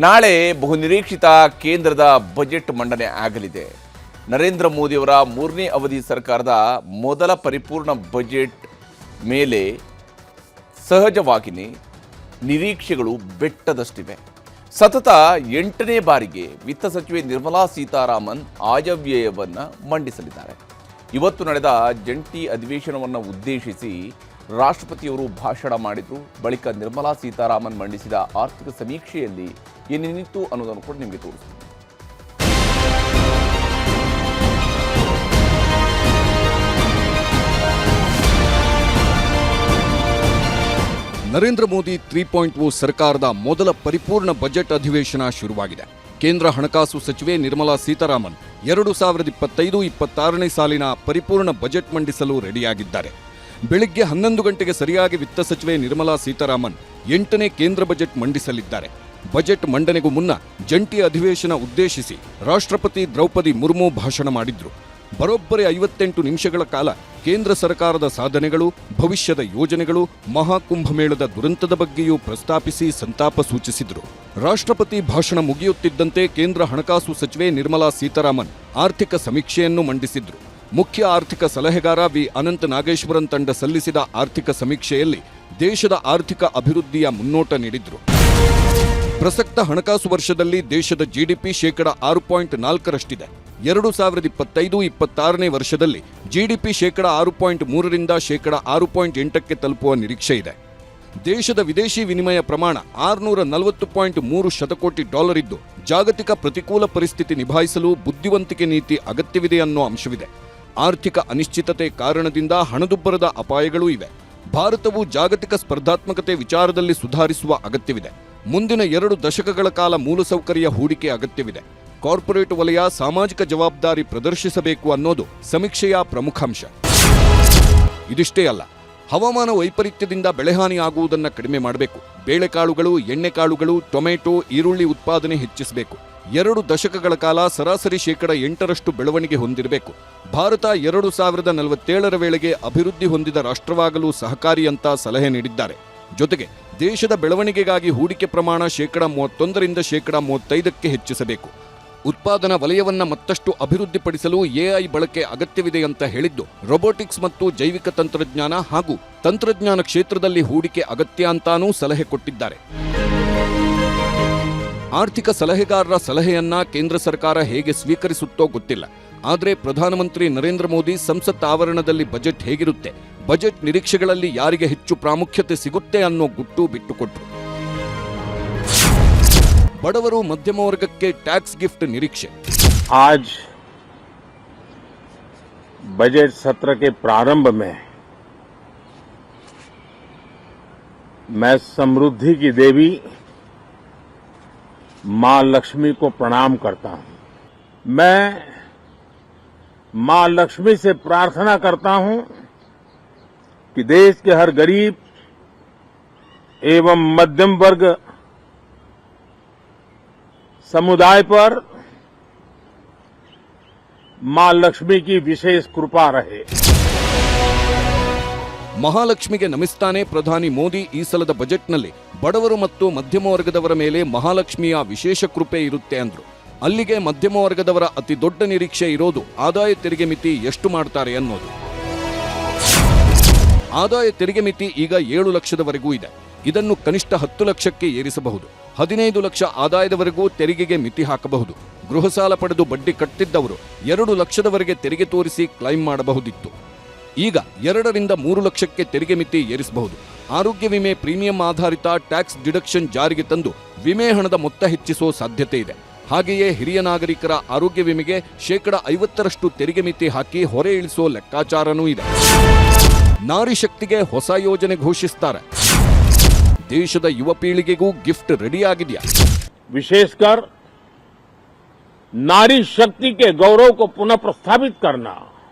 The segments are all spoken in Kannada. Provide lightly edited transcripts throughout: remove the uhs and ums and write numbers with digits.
ನಾಳೆ ಬಹುನಿರೀಕ್ಷಿತ ಕೇಂದ್ರದ ಬಜೆಟ್ ಮಂಡನೆ ಆಗಲಿದೆ. ನರೇಂದ್ರ ಮೋದಿಯವರ 3ನೇ ಅವಧಿ ಸರ್ಕಾರದ ಮೊದಲ ಪರಿಪೂರ್ಣ ಬಜೆಟ್ ಮೇಲೆ ಸಹಜವಾಗಿಯೇ ನಿರೀಕ್ಷೆಗಳು ಬೆಟ್ಟದಷ್ಟಿವೆ. ಸತತ 8ನೇ ಬಾರಿಗೆ ವಿತ್ತ ಸಚಿವೆ ನಿರ್ಮಲಾ ಸೀತಾರಾಮನ್ ಆಯವ್ಯಯವನ್ನು ಮಂಡಿಸಲಿದ್ದಾರೆ. ಇವತ್ತು ನಡೆದ ಜಂಟಿ ಅಧಿವೇಶನವನ್ನು ಉದ್ದೇಶಿಸಿ ರಾಷ್ಟ್ರಪತಿಯವರು ಭಾಷಣ ಮಾಡಿದರು. ಬಳಿಕ ನಿರ್ಮಲಾ ಸೀತಾರಾಮನ್ ಮಂಡಿಸಿದ ಆರ್ಥಿಕ ಸಮೀಕ್ಷೆಯಲ್ಲಿ ಏನೇನಿತ್ತು ಅನ್ನೋದನ್ನು ಕೂಡ ನಿಮಗೆ ತೋರಿಸ್ತೀನಿ. ನರೇಂದ್ರ ಮೋದಿ 3.0 ಸರ್ಕಾರದ ಮೊದಲ ಪರಿಪೂರ್ಣ ಬಜೆಟ್ ಅಧಿವೇಶನ ಶುರುವಾಗಿದೆ. ಕೇಂದ್ರ ಹಣಕಾಸು ಸಚಿವೆ ನಿರ್ಮಲಾ ಸೀತಾರಾಮನ್ 2025-26ನೇ ಸಾಲಿನ ಪರಿಪೂರ್ಣ ಬಜೆಟ್ ಮಂಡಿಸಲು ರೆಡಿಯಾಗಿದ್ದಾರೆ. ಬೆಳಿಗ್ಗೆ 11 ಗಂಟೆಗೆ ಸರಿಯಾಗಿ ವಿತ್ತ ಸಚಿವೆ ನಿರ್ಮಲಾ ಸೀತಾರಾಮನ್ 8ನೇ ಕೇಂದ್ರ ಬಜೆಟ್ ಮಂಡಿಸಲಿದ್ದಾರೆ. ಬಜೆಟ್ ಮಂಡನೆಗೂ ಮುನ್ನ ಜಂಟಿ ಅಧಿವೇಶನ ಉದ್ದೇಶಿಸಿ ರಾಷ್ಟ್ರಪತಿ ದ್ರೌಪದಿ ಮುರ್ಮು ಭಾಷಣ ಮಾಡಿದ್ರು. ಬರೋಬ್ಬರಿ 58 ನಿಮಿಷಗಳ ಕಾಲ ಕೇಂದ್ರ ಸರ್ಕಾರದ ಸಾಧನೆಗಳು, ಭವಿಷ್ಯದ ಯೋಜನೆಗಳು, ಮಹಾಕುಂಭಮೇಳದ ದುರಂತದ ಬಗ್ಗೆಯೂ ಪ್ರಸ್ತಾಪಿಸಿ ಸಂತಾಪ ಸೂಚಿಸಿದರು. ರಾಷ್ಟ್ರಪತಿ ಭಾಷಣ ಮುಗಿಯುತ್ತಿದ್ದಂತೆ ಕೇಂದ್ರ ಹಣಕಾಸು ಸಚಿವೆ ನಿರ್ಮಲಾ ಸೀತಾರಾಮನ್ ಆರ್ಥಿಕ ಸಮೀಕ್ಷೆಯನ್ನು ಮಂಡಿಸಿದ್ರು. ಮುಖ್ಯ ಆರ್ಥಿಕ ಸಲಹೆಗಾರ ವಿ ಅನಂತ ನಾಗೇಶ್ವರನ್ ತಂಡ ಸಲ್ಲಿಸಿದ ಆರ್ಥಿಕ ಸಮೀಕ್ಷೆಯಲ್ಲಿ ದೇಶದ ಆರ್ಥಿಕ ಅಭಿವೃದ್ಧಿಯ ಮುನ್ನೋಟ ನೀಡಿದ್ರು. ಪ್ರಸಕ್ತ ಹಣಕಾಸು ವರ್ಷದಲ್ಲಿ ದೇಶದ ಜಿಡಿಪಿ 6.4ರಷ್ಟಿದೆ. 2025-26ನೇ ವರ್ಷದಲ್ಲಿ ಜಿಡಿಪಿ 6.3ರಿಂದ 6.8ಕ್ಕೆ ತಲುಪುವ ನಿರೀಕ್ಷೆ ಇದೆ. ದೇಶದ ವಿದೇಶಿ ವಿನಿಮಯ ಪ್ರಮಾಣ $640.3 ಶತಕೋಟಿ ಇದ್ದು, ಜಾಗತಿಕ ಪ್ರತಿಕೂಲ ಪರಿಸ್ಥಿತಿ ನಿಭಾಯಿಸಲು ಬುದ್ಧಿವಂತಿಕೆ ನೀತಿ ಅಗತ್ಯವಿದೆ ಅನ್ನೋ ಅಂಶವಿದೆ. ಆರ್ಥಿಕ ಅನಿಶ್ಚಿತತೆ ಕಾರಣದಿಂದ ಹಣದುಬ್ಬರದ ಅಪಾಯಗಳೂ ಇವೆ. ಭಾರತವು ಜಾಗತಿಕ ಸ್ಪರ್ಧಾತ್ಮಕತೆ ವಿಚಾರದಲ್ಲಿ ಸುಧಾರಿಸುವ ಅಗತ್ಯವಿದೆ. ಮುಂದಿನ 2 ದಶಕಗಳ ಕಾಲ ಮೂಲಸೌಕರ್ಯ ಹೂಡಿಕೆ ಅಗತ್ಯವಿದೆ. ಕಾರ್ಪೊರೇಟ್ ವಲಯ ಸಾಮಾಜಿಕ ಜವಾಬ್ದಾರಿ ಪ್ರದರ್ಶಿಸಬೇಕು ಅನ್ನೋದು ಸಮೀಕ್ಷೆಯ ಪ್ರಮುಖ ಅಂಶ. ಇದಿಷ್ಟೇ ಅಲ್ಲ, ಹವಾಮಾನ ವೈಪರೀತ್ಯದಿಂದ ಬೆಳೆಹಾನಿ ಆಗುವುದನ್ನು ಕಡಿಮೆ ಮಾಡಬೇಕು. ಬೇಳೆಕಾಳುಗಳು, ಎಣ್ಣೆಕಾಳುಗಳು, ಟೊಮೆಟೊ, ಈರುಳ್ಳಿ ಉತ್ಪಾದನೆ ಹೆಚ್ಚಿಸಬೇಕು. 2 ದಶಕಗಳ ಕಾಲ ಸರಾಸರಿ 8% ಬೆಳವಣಿಗೆ ಹೊಂದಿರಬೇಕು. ಭಾರತ 2047ರ ವೇಳೆಗೆ ಅಭಿವೃದ್ಧಿ ಹೊಂದಿದ ರಾಷ್ಟ್ರವಾಗಲು ಸಹಕಾರಿ ಅಂತ ಸಲಹೆ ನೀಡಿದ್ದಾರೆ. ಜೊತೆಗೆ ದೇಶದ ಬೆಳವಣಿಗೆಗಾಗಿ ಹೂಡಿಕೆ ಪ್ರಮಾಣ 31ರಿಂದ 35ಕ್ಕೆ ಹೆಚ್ಚಿಸಬೇಕು. ಉತ್ಪಾದನಾ ವಲಯವನ್ನು ಮತ್ತಷ್ಟು ಅಭಿವೃದ್ಧಿಪಡಿಸಲು ಎಐ ಬಳಕೆ ಅಗತ್ಯವಿದೆ ಅಂತ ಹೇಳಿದ್ದು, ರೊಬೋಟಿಕ್ಸ್ ಮತ್ತು ಜೈವಿಕ ತಂತ್ರಜ್ಞಾನ ಹಾಗೂ ತಂತ್ರಜ್ಞಾನ ಕ್ಷೇತ್ರದಲ್ಲಿ ಹೂಡಿಕೆ ಅಗತ್ಯ ಅಂತಾನೂ ಸಲಹೆ ಕೊಟ್ಟಿದ್ದಾರೆ. ಆರ್ಥಿಕ ಸಲಹೆಗಾರರ ಸಲಹೆಯನ್ನ ಕೇಂದ್ರ ಸರ್ಕಾರ ಹೇಗೆ ಸ್ವೀಕರಿಸುತ್ತೋ ಗೊತ್ತಿಲ್ಲ. ಆದರೆ ಪ್ರಧಾನಮಂತ್ರಿ ನರೇಂದ್ರ ಮೋದಿ ಸಂಸತ್ ಆವರಣದಲ್ಲಿ ಬಜೆಟ್ ಹೇಗಿರುತ್ತೆ, ಬಜೆಟ್ ನಿರೀಕ್ಷೆಗಳಲ್ಲಿ ಯಾರಿಗೆ ಹೆಚ್ಚು ಪ್ರಾಮುಖ್ಯತೆ ಸಿಗುತ್ತೆ ಅನ್ನೋ ಗುಟ್ಟು ಬಿಟ್ಟುಕೊಟ್ರು. ಬಡವರು ಮಧ್ಯಮ ವರ್ಗಕ್ಕೆ ಟ್ಯಾಕ್ಸ್ ಗಿಫ್ಟ್ ನಿರೀಕ್ಷೆ. आज बजट सत्र के प्रारंभ में मैं समृद्धि की देवी मां लक्ष्मी को प्रणाम करता हूं. मैं मां लक्ष्मी से प्रार्थना करता हूं कि देश के हर गरीब एवं मध्यम वर्ग समुदाय पर मां लक्ष्मी की विशेष कृपा रहे. ಮಹಾಲಕ್ಷ್ಮಿಗೆ ನಮಿಸ್ತಾನೆ ಪ್ರಧಾನಿ ಮೋದಿ ಈ ಸಲದ ಬಜೆಟ್ನಲ್ಲಿ ಬಡವರು ಮತ್ತು ಮಧ್ಯಮ ವರ್ಗದವರ ಮೇಲೆ ಮಹಾಲಕ್ಷ್ಮಿಯ ವಿಶೇಷ ಕೃಪೆ ಇರುತ್ತೆ ಅಂದ್ರು. ಅಲ್ಲಿಗೆ ಮಧ್ಯಮ ವರ್ಗದವರ ಅತಿ ದೊಡ್ಡ ನಿರೀಕ್ಷೆ ಇರೋದು ಆದಾಯ ತೆರಿಗೆ ಮಿತಿ ಎಷ್ಟು ಮಾಡ್ತಾರೆ ಅನ್ನೋದು. ಆದಾಯ ತೆರಿಗೆ ಮಿತಿ ಈಗ 7 ಲಕ್ಷದವರೆಗೂ ಇದೆ. ಇದನ್ನು ಕನಿಷ್ಠ 10 ಲಕ್ಷಕ್ಕೆ ಏರಿಸಬಹುದು. 15 ಲಕ್ಷ ಆದಾಯದವರೆಗೂ ತೆರಿಗೆಗೆ ಮಿತಿ ಹಾಕಬಹುದು. ಗೃಹ ಸಾಲ ಪಡೆದು ಬಡ್ಡಿ ಕಟ್ಟಿದ್ದವರು 2 ಲಕ್ಷದವರೆಗೆ ತೆರಿಗೆ ತೋರಿಸಿ ಕ್ಲೈಮ್ ಮಾಡಬಹುದಿತ್ತು. ಈಗ 2ರಿಂದ 3 ಲಕ್ಷಕ್ಕೆ ತೆರಿಗೆ ಮಿತಿ ಏರಿಸಬಹುದು. ಆರೋಗ್ಯ ವಿಮೆ ಪ್ರೀಮಿಯಂ ಆಧಾರಿತ ಟ್ಯಾಕ್ಸ್ ಡಿಡಕ್ಷನ್ ಜಾರಿಗೆ ತಂದು ವಿಮೆ ಹಣದ ಮೊತ್ತ ಹೆಚ್ಚಿಸೋ ಸಾಧ್ಯತೆ ಇದೆ. ಹಾಗೆಯೇ ಹಿರಿಯ ನಾಗರಿಕರ ಆರೋಗ್ಯ ವಿಮೆಗೆ 50% ತೆರಿಗೆ ಮಿತಿ ಹಾಕಿ ಹೊರೆ ಇಳಿಸೋ ಲೆಕ್ಕಾಚಾರನೂ ಇದೆ. ನಾರಿ ಶಕ್ತಿಗೆ ಹೊಸ ಯೋಜನೆ ಘೋಷಿಸ್ತಾರೆ. ದೇಶದ ಯುವ ಪೀಳಿಗೆಗೂ ಗಿಫ್ಟ್ ರೆಡಿ ಆಗಿದೆಯಾ? विशेषकर नारी शक्ति के गौरव को पुनः प्रस्थापित करना,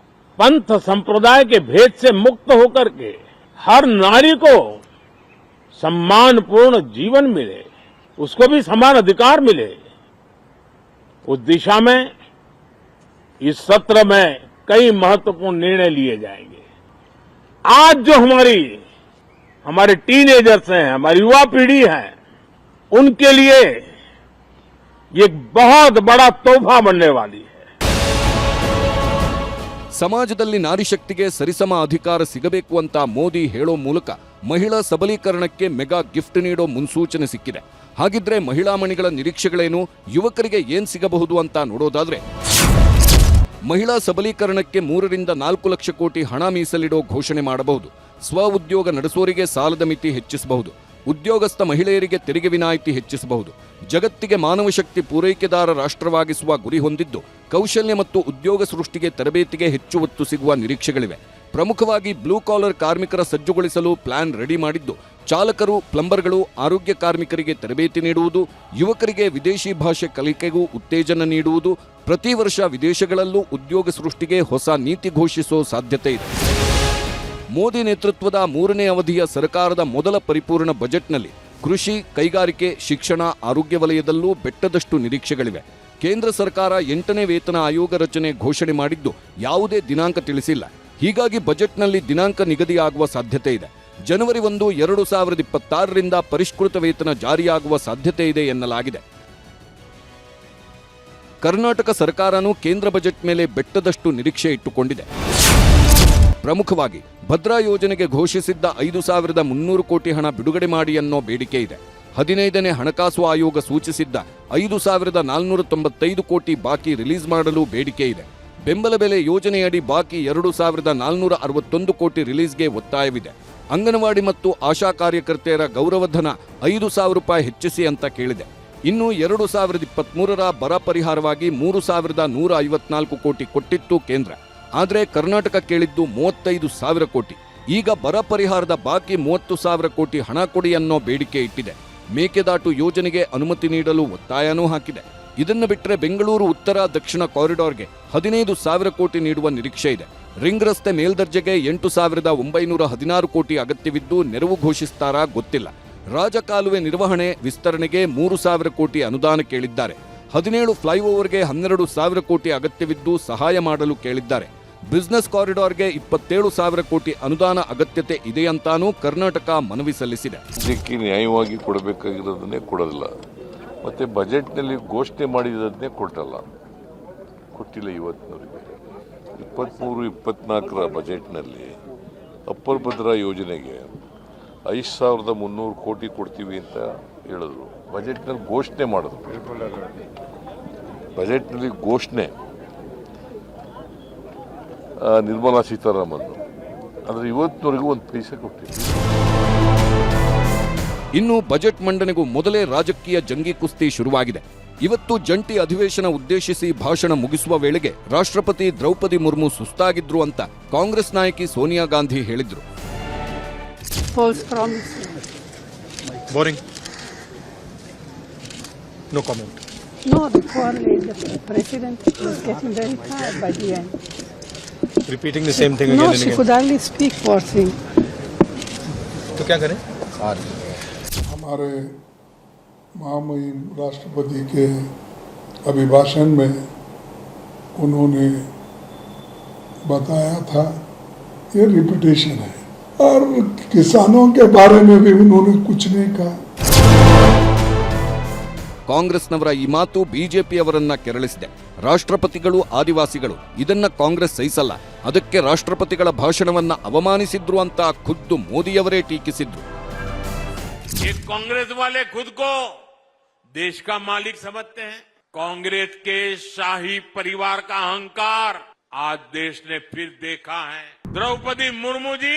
पंथ संप्रदाय के भेद से मुक्त होकर के हर नारी को सम्मानपूर्ण जीवन मिले, उसको भी समान अधिकार मिले, उस दिशा में इस सत्र में कई महत्वपूर्ण निर्णय लिए जाएंगे. आज जो हमारे टीनेजर्स हैं, हमारी युवा पीढ़ी है, उनके लिए ये एक बहुत बड़ा तोहफा बनने वाली है। ಸಮಾಜದಲ್ಲಿ ನಾರಿಶಕ್ತಿಗೆ ಸರಿಸಮ ಅಧಿಕಾರ ಸಿಗಬೇಕು ಅಂತ ಮೋದಿ ಹೇಳೋ ಮೂಲಕ ಮಹಿಳಾ ಸಬಲೀಕರಣಕ್ಕೆ ಮೆಗಾ ಗಿಫ್ಟ್ ನೀಡೋ ಮುನ್ಸೂಚನೆ ಸಿಕ್ಕಿದೆ. ಹಾಗಿದ್ರೆ ಮಹಿಳಾ ಮಣಿಗಳ ನಿರೀಕ್ಷೆಗಳೇನು, ಯುವಕರಿಗೆ ಏನ್ ಸಿಗಬಹುದು ಅಂತ ನೋಡೋದಾದ್ರೆ, ಮಹಿಳಾ ಸಬಲೀಕರಣಕ್ಕೆ 3 ರಿಂದ 4 ಲಕ್ಷ ಕೋಟಿ ಹಣ ಮೀಸಲಿಡೋ ಘೋಷಣೆ ಮಾಡಬಹುದು. ಸ್ವ ಉದ್ಯೋಗ ನಡೆಸೋರಿಗೆ ಸಾಲದ ಮಿತಿ ಹೆಚ್ಚಿಸಬಹುದು. ಉದ್ಯೋಗಸ್ಥ ಮಹಿಳೆಯರಿಗೆ ತೆರಿಗೆ ವಿನಾಯಿತಿ ಹೆಚ್ಚಿಸಬಹುದು. ಜಗತ್ತಿಗೆ ಮಾನವ ಶಕ್ತಿ ಪೂರೈಕೆದಾರ ರಾಷ್ಟ್ರವಾಗಿಸುವ ಗುರಿ ಹೊಂದಿದ್ದು, ಕೌಶಲ್ಯ ಮತ್ತು ಉದ್ಯೋಗ ಸೃಷ್ಟಿಗೆ ತರಬೇತಿಗೆ ಹೆಚ್ಚು ಒತ್ತು ಸಿಗುವ ನಿರೀಕ್ಷೆಗಳಿವೆ. ಪ್ರಮುಖವಾಗಿ ಬ್ಲೂ ಕಾಲರ್ ಕಾರ್ಮಿಕರ ಸಜ್ಜುಗೊಳಿಸಲು ಪ್ಲಾನ್ ರೆಡಿ ಮಾಡಿದ್ದು, ಚಾಲಕರು, ಪ್ಲಂಬರ್ಗಳು, ಆರೋಗ್ಯ ಕಾರ್ಮಿಕರಿಗೆ ತರಬೇತಿ ನೀಡುವುದು, ಯುವಕರಿಗೆ ವಿದೇಶಿ ಭಾಷೆ ಕಲಿಕೆಗೂ ಉತ್ತೇಜನ ನೀಡುವುದು, ಪ್ರತಿ ವರ್ಷ ವಿದೇಶಗಳಲ್ಲೂ ಉದ್ಯೋಗ ಸೃಷ್ಟಿಗೆ ಹೊಸ ನೀತಿ ಘೋಷಿಸೋ ಸಾಧ್ಯತೆ ಇದೆ. ಮೋದಿ ನೇತೃತ್ವದ 3ನೇ ಅವಧಿಯ ಸರ್ಕಾರದ ಮೊದಲ ಪರಿಪೂರ್ಣ ಬಜೆಟ್ನಲ್ಲಿ ಕೃಷಿ, ಕೈಗಾರಿಕೆ, ಶಿಕ್ಷಣ, ಆರೋಗ್ಯ ವಲಯದಲ್ಲೂ ಬೆಟ್ಟದಷ್ಟು ನಿರೀಕ್ಷೆಗಳಿವೆ. ಕೇಂದ್ರ ಸರ್ಕಾರ 8ನೇ ವೇತನ ಆಯೋಗ ರಚನೆ ಘೋಷಣೆ ಮಾಡಿದ್ದು ಯಾವುದೇ ದಿನಾಂಕ ತಿಳಿಸಿಲ್ಲ. ಹೀಗಾಗಿ ಬಜೆಟ್ನಲ್ಲಿ ದಿನಾಂಕ ನಿಗದಿಯಾಗುವ ಸಾಧ್ಯತೆ ಇದೆ. ಜನವರಿ 1, 2026ರಿಂದ ಪರಿಷ್ಕೃತ ವೇತನ ಜಾರಿಯಾಗುವ ಸಾಧ್ಯತೆ ಇದೆ ಎನ್ನಲಾಗಿದೆ. ಕರ್ನಾಟಕ ಸರ್ಕಾರನೂ ಕೇಂದ್ರ ಬಜೆಟ್ ಮೇಲೆ ಬೆಟ್ಟದಷ್ಟು ನಿರೀಕ್ಷೆ ಇಟ್ಟುಕೊಂಡಿದೆ. ಪ್ರಮುಖವಾಗಿ ಭದ್ರಾ ಯೋಜನೆಗೆ ಘೋಷಿಸಿದ್ದ 5,300 ಕೋಟಿ ಹಣ ಬಿಡುಗಡೆ ಮಾಡಿ ಅನ್ನೋ ಬೇಡಿಕೆ ಇದೆ. 15ನೇ ಹಣಕಾಸು ಆಯೋಗ ಸೂಚಿಸಿದ್ದ 5,495 ಕೋಟಿ ಬಾಕಿ ರಿಲೀಸ್ ಮಾಡಲು ಬೇಡಿಕೆ ಇದೆ. ಬೆಂಬಲ ಬೆಲೆ ಯೋಜನೆಯಡಿ ಬಾಕಿ 2,461 ಕೋಟಿ ರಿಲೀಸ್ಗೆ ಒತ್ತಾಯವಿದೆ. ಅಂಗನವಾಡಿ ಮತ್ತು ಆಶಾ ಕಾರ್ಯಕರ್ತೆಯರ ಗೌರವಧನ 5,000 ರೂಪಾಯಿ ಹೆಚ್ಚಿಸಿ ಅಂತ ಕೇಳಿದೆ. ಇನ್ನು 2023ರ ಬರ ಪರಿಹಾರವಾಗಿ 3,154 ಕೋಟಿ ಕೊಟ್ಟಿತ್ತು ಕೇಂದ್ರ. ಆದರೆ ಕರ್ನಾಟಕ ಕೇಳಿದ್ದು 35,000 ಕೋಟಿ. ಈಗ ಬರ ಪರಿಹಾರದ ಬಾಕಿ 30,000 ಕೋಟಿ ಹಣ ಕೊಡಿ ಅನ್ನೋ ಬೇಡಿಕೆ ಇಟ್ಟಿದೆ. ಮೇಕೆದಾಟು ಯೋಜನೆಗೆ ಅನುಮತಿ ನೀಡಲು ಒತ್ತಾಯನೂ ಹಾಕಿದೆ. ಇದನ್ನು ಬಿಟ್ಟರೆ ಬೆಂಗಳೂರು ಉತ್ತರ ದಕ್ಷಿಣ ಕಾರಿಡಾರ್ಗೆ 15,000 ಕೋಟಿ ನೀಡುವ ನಿರೀಕ್ಷೆ ಇದೆ. ರಿಂಗ್ ರಸ್ತೆ ಮೇಲ್ದರ್ಜೆಗೆ 8,916 ಕೋಟಿ ಅಗತ್ಯವಿದ್ದು ನೆರವು ಘೋಷಿಸ್ತಾರಾ ಗೊತ್ತಿಲ್ಲ. ರಾಜಕಾಲುವೆ ನಿರ್ವಹಣೆ ವಿಸ್ತರಣೆಗೆ 3,000 ಕೋಟಿ ಅನುದಾನ ಕೇಳಿದ್ದಾರೆ. 17 ಫ್ಲೈಓವರ್ಗೆ 12,000 ಕೋಟಿ ಅಗತ್ಯವಿದ್ದು ಸಹಾಯ ಮಾಡಲು ಕೇಳಿದ್ದಾರೆ. ಬಿಸಿನೆಸ್ ಕಾರಿಡಾರ್ಗೆ 27,000 ಕೋಟಿ ಅನುದಾನ ಅಗತ್ಯತೆ ಇದೆಯಂತಾನೂ ಕರ್ನಾಟಕ ಮನವಿ ಸಲ್ಲಿಸಿದೆ. ಇದಕ್ಕೆ ನ್ಯಾಯವಾಗಿ ಕೊಡಬೇಕಾಗಿರೋದನ್ನೇ ಕೊಡೋದಿಲ್ಲ, ಮತ್ತೆ ಬಜೆಟ್ನಲ್ಲಿ ಘೋಷಣೆ ಮಾಡಿರೋದನ್ನೇ ಕೊಟ್ಟಿಲ್ಲ. ಇವತ್ತಿನವರೆಗೆ 23-24ರ ಬಜೆಟ್ನಲ್ಲಿ ಅಪ್ಪರ್ ಭದ್ರಾ ಯೋಜನೆಗೆ 5,300 ಕೋಟಿ ಕೊಡ್ತೀವಿ ಅಂತ ಹೇಳಿದ್ರು. ಬಜೆಟ್ನಲ್ಲಿ ಘೋಷಣೆ ಮಾಡಿದ್ರು. ಬಜೆಟ್ನಲ್ಲಿ ಘೋಷಣೆ ನಿರ್ಮಲಾ ಸೀತಾರಾಮನ್, ಆದರೆ ಇವತ್ತಿನವರೆಗೂ ಒಂದು ಪೈಸೆ ಕೊಟ್ಟಿಲ್ಲ. ಇನ್ನು ಬಜೆಟ್ ಮಂಡನೆಗೂ ಮೊದಲೇ ರಾಜಕೀಯ ಜಂಗಿ ಕುಸ್ತಿ ಶುರುವಾಗಿದೆ. ಇವತ್ತು ಜಂಟಿ ಅಧಿವೇಶನ ಉದ್ದೇಶಿಸಿ ಭಾಷಣ ಮುಗಿಸುವ ವೇಳೆಗೆ ರಾಷ್ಟ್ರಪತಿ ದ್ರೌಪದಿ ಮುರ್ಮು ಸುಸ್ತಾಗಿದ್ರು ಅಂತ ಕಾಂಗ್ರೆಸ್ ನಾಯಕಿ ಸೋನಿಯಾ ಗಾಂಧಿ ಹೇಳಿದ್ರು. Boring. No comment. No, the president was getting very tired by the end. Repeating the same thing again No, and she again. could hardly speak, poor thing. तो क्या करें? हमारे महामहिम राष्ट्रपति के अभिभाषण में उन्होंने बताया था, ये रिपीटेशन है, और किसानों के बारे में भी उन्होंने कुछ नहीं कहा. ಕಾಂಗ್ರೆಸ್ನವರ ಈ ಮಾತು ಬಿಜೆಪಿಯವರನ್ನ ಕೆರಳಿಸಿದೆ. ರಾಷ್ಟ್ರಪತಿಗಳು ಆದಿವಾಸಿಗಳು, ಇದನ್ನ ಕಾಂಗ್ರೆಸ್ ಸಹಿಸಲ್ಲ. ಅದಕ್ಕೆ ರಾಷ್ಟ್ರಪತಿಗಳ ಭಾಷಣವನ್ನ ಅವಮಾನಿಸಿದ್ರು ಅಂತ ಖುದ್ದು ಮೋದಿಯವರೇ ಟೀಕಿಸಿದ್ರು. ये कांग्रेस वाले खुद को देश का मालिक समझते हैं. कांग्रेस के शाही परिवार का अहंकार आज देश ने फिर देखा है. द्रौपदी मुर्मू जी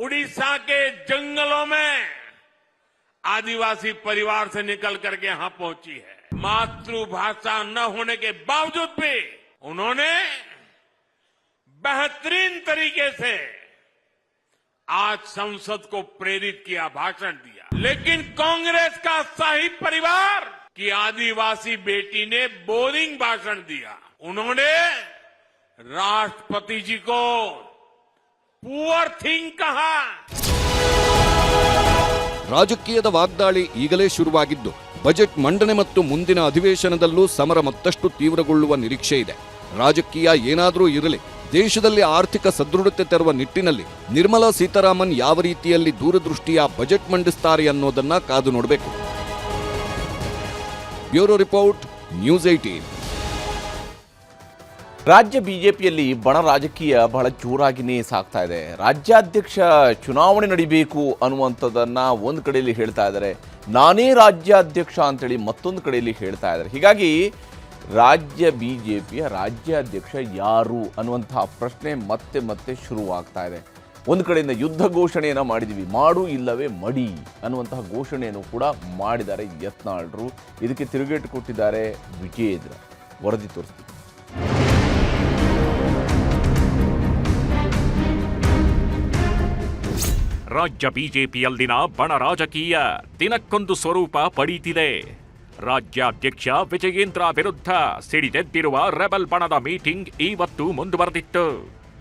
उड़ीसा के जंगलों में आदिवासी परिवार से निकल करके यहां पहुंची है. मातृभाषा न होने के बावजूद भी उन्होंने बेहतरीन तरीके से आज संसद को प्रेरित किया, भाषण दिया. लेकिन कांग्रेस का शाही परिवार की आदिवासी बेटी ने बोरिंग भाषण दिया. उन्होंने राष्ट्रपति जी को पुअर थिंग कहा. ರಾಜಕೀಯದ ವಾಗ್ದಾಳಿ ಈಗಲೇ ಶುರುವಾಗಿದ್ದು, ಬಜೆಟ್ ಮಂಡನೆ ಮತ್ತು ಮುಂದಿನ ಅಧಿವೇಶನದಲ್ಲೂ ಸಮರ ಮತ್ತಷ್ಟು ತೀವ್ರಗೊಳ್ಳುವ ನಿರೀಕ್ಷೆ ಇದೆ. ರಾಜಕೀಯ ಏನಾದರೂ ಇರಲಿ, ದೇಶದಲ್ಲಿ ಆರ್ಥಿಕ ಸದೃಢತೆ ತರುವ ನಿಟ್ಟಿನಲ್ಲಿ ನಿರ್ಮಲಾ ಸೀತಾರಾಮನ್ ಯಾವ ರೀತಿಯಲ್ಲಿ ದೂರದೃಷ್ಟಿಯ ಬಜೆಟ್ ಮಂಡಿಸ್ತಾರೆ ಅನ್ನೋದನ್ನ ಕಾದು ನೋಡಬೇಕು. Bureau report, News 18. ರಾಜ್ಯ ಬಿಜೆಪಿಯಲ್ಲಿ ಬಣ ರಾಜಕೀಯ ಬಹಳ ಜೋರಾಗಿಯೇ ಸಾಗ್ತಾ ಇದೆ. ರಾಜ್ಯಾಧ್ಯಕ್ಷ ಚುನಾವಣೆ ನಡಿಬೇಕು ಅನ್ನುವಂಥದ್ದನ್ನು ಒಂದು ಕಡೆಯಲ್ಲಿ ಹೇಳ್ತಾ ಇದ್ದಾರೆ, ನಾನೇ ರಾಜ್ಯಾಧ್ಯಕ್ಷ ಅಂತೇಳಿ ಮತ್ತೊಂದು ಕಡೆಯಲ್ಲಿ ಹೇಳ್ತಾ ಇದ್ದಾರೆ. ಹೀಗಾಗಿ ರಾಜ್ಯ ಬಿಜೆಪಿಯ ರಾಜ್ಯಾಧ್ಯಕ್ಷ ಯಾರು ಅನ್ನುವಂತಹ ಪ್ರಶ್ನೆ ಮತ್ತೆ ಮತ್ತೆ ಶುರುವಾಗ್ತಾ ಇದೆ. ಒಂದು ಕಡೆಯಿಂದ ಯುದ್ಧ ಘೋಷಣೆಯನ್ನು ಮಾಡಿದ್ದೀವಿ, ಮಾಡು ಇಲ್ಲವೇ ಮಡಿ ಅನ್ನುವಂತಹ ಘೋಷಣೆಯನ್ನು ಕೂಡ ಮಾಡಿದ್ದಾರೆ ಯತ್ನಾಳ್ರು. ಇದಕ್ಕೆ ತಿರುಗೇಟು ಕೊಟ್ಟಿದ್ದಾರೆ ವಿಜೇಂದ್ರ. ವರದಿ ತೋರಿಸ್ತೀವಿ. ರಾಜ್ಯ ಬಿಜೆಪಿಯಲ್ಲಿನ ಬಣ ರಾಜಕೀಯ ದಿನಕ್ಕೊಂದು ಸ್ವರೂಪ ಪಡೀತಿದೆ. ರಾಜ್ಯಾಧ್ಯಕ್ಷ ವಿಜಯೇಂದ್ರ ವಿರುದ್ಧ ಸಿಡಿದೆದ್ದಿರುವ ರೆಬಲ್ ಬಣದ ಮೀಟಿಂಗ್ ಇವತ್ತು ಮುಂದುವರೆದಿತ್ತು.